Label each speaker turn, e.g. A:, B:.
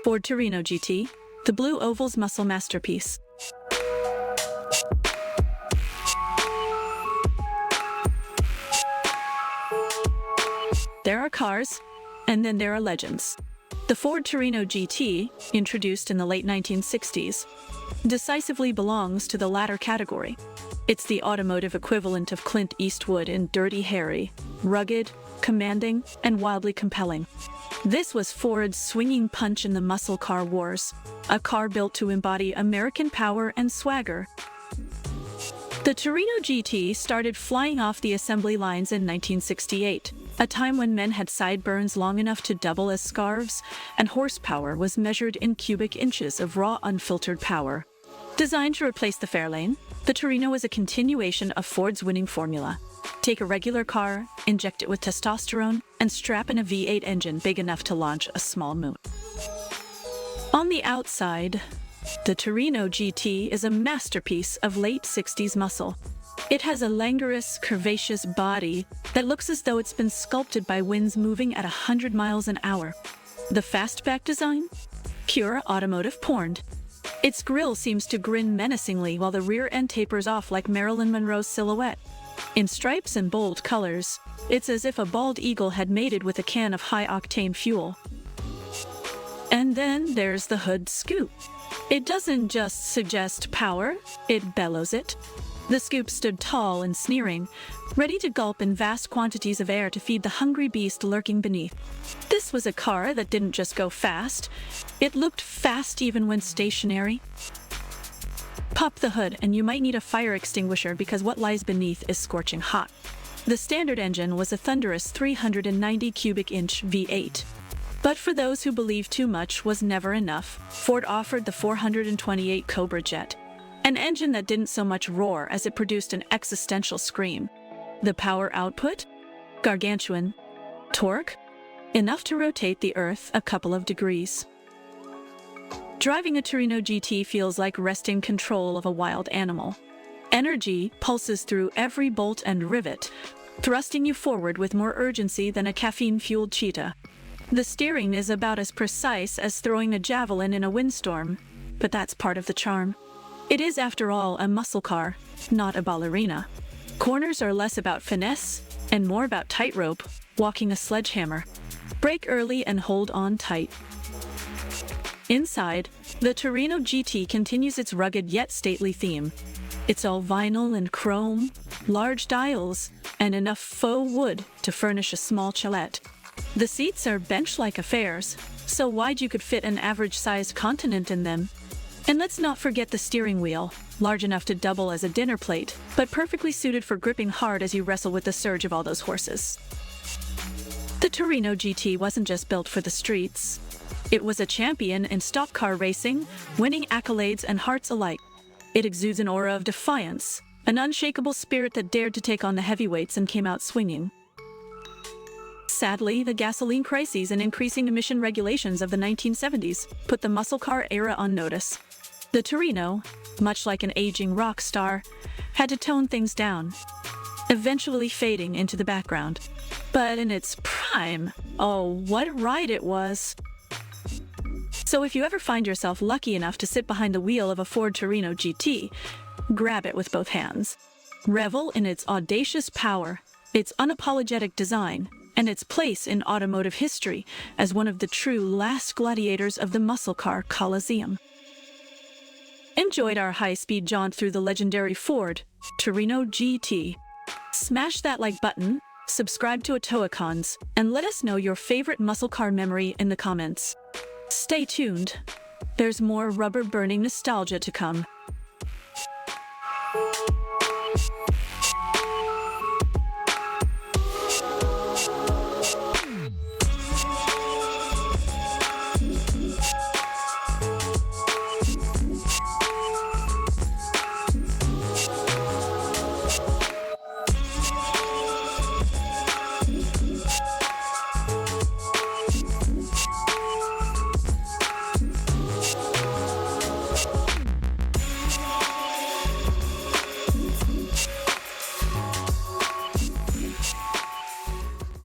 A: Ford Torino G-T, the blue oval's muscle masterpiece. There are cars, and then there are legends. The Ford Torino G-T, introduced in the late 1960s, decisively belongs to the latter category. It's the automotive equivalent of Clint Eastwood in Dirty Harry, rugged, commanding, and wildly compelling. This was Ford's swinging punch in the muscle car wars, a car built to embody American power and swagger. The Torino G-T started flying off the assembly lines in 1968, a time when men had sideburns long enough to double as scarves, and horsepower was measured in cubic inches of raw, unfiltered power. Designed to replace the Fairlane, the Torino is a continuation of Ford's winning formula. Take a regular car, inject it with testosterone, and strap in a V8 engine big enough to launch a small moon. On the outside, the Torino G-T is a masterpiece of late 60s muscle. It has a languorous, curvaceous body that looks as though it's been sculpted by winds moving at 100 miles an hour. The fastback design? Pure automotive porn. Its grille seems to grin menacingly while the rear end tapers off like Marilyn Monroe's silhouette. In stripes and bold colors, it's as if a bald eagle had mated with a can of high-octane fuel. And then there's the hood scoop. It doesn't just suggest power, it bellows it. The scoop stood tall and sneering, ready to gulp in vast quantities of air to feed the hungry beast lurking beneath. This was a car that didn't just go fast, it looked fast even when stationary. Pop the hood and you might need a fire extinguisher because what lies beneath is scorching hot. The standard engine was a Thunderous 390 cubic inch V8. But for those who believed too much was never enough, Ford offered the 428 Cobra jet, an engine that didn't so much roar as it produced an existential scream. The power output? Gargantuan. Torque? Enough to rotate the Earth a couple of degrees. Driving a Torino G-T feels like wresting control of a wild animal. Energy pulses through every bolt and rivet, thrusting you forward with more urgency than a caffeine-fueled cheetah. The steering is about as precise as throwing a javelin in a windstorm, but that's part of the charm. It is, after all, a muscle car, not a ballerina. Corners are less about finesse and more about tightrope, walking a sledgehammer. Brake early and hold on tight. Inside, the Torino G-T continues its rugged yet stately theme. It's all vinyl and chrome, large dials, and enough faux wood to furnish a small chalette. The seats are bench-like affairs, so wide you could fit an average-sized continent in them. And let's not forget the steering wheel, large enough to double as a dinner plate, but perfectly suited for gripping hard as you wrestle with the surge of all those horses. The Torino G-T wasn't just built for the streets. It was a champion in stock car racing, winning accolades and hearts alike. It exudes an aura of defiance, an unshakable spirit that dared to take on the heavyweights and came out swinging. Sadly, the gasoline crises and increasing emission regulations of the 1970s put the muscle car era on notice. The Torino, much like an aging rock star, had to tone things down, eventually fading into the background. But in its prime, oh, what a ride it was! So if you ever find yourself lucky enough to sit behind the wheel of a Ford Torino G-T, grab it with both hands. Revel in its audacious power, its unapologetic design, and its place in automotive history as one of the true last gladiators of the muscle car coliseum. Enjoyed our high-speed jaunt through the legendary Ford Torino G-T. Smash that like button, subscribe to Atoicons, and let us know your favorite muscle car memory in the comments. Stay tuned. There's more rubber-burning nostalgia to come.